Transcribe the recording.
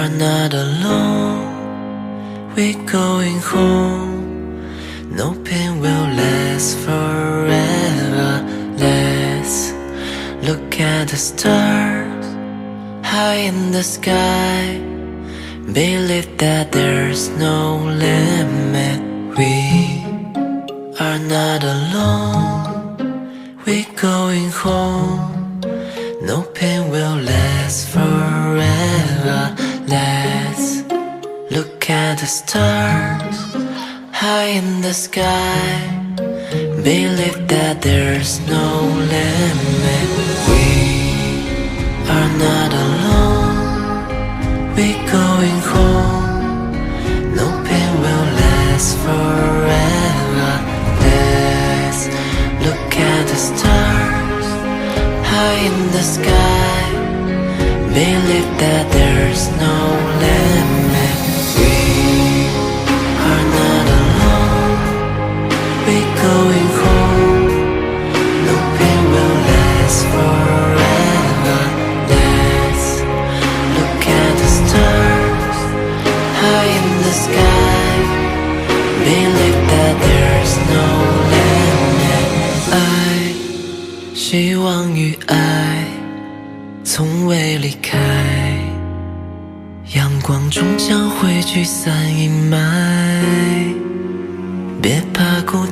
are not alone. We're going home. No pain will last forever. Let's look at the stars high in the sky. Believe that there's no limit. We are not alone. We're going home. No pain will last forever. Let's look at the stars high in the sky. Believe that there's no limit. We are not alone. We're going home. No pain will last forever. Let's look at the stars high in the sky. Believe that there's no limit. We are not alone. We're going home. No pain will last forever. Let's look at the stars high in the sky. Believe that there's no limit. 爱，希望与爱从未离开，阳光终将会驱散阴霾。别怕孤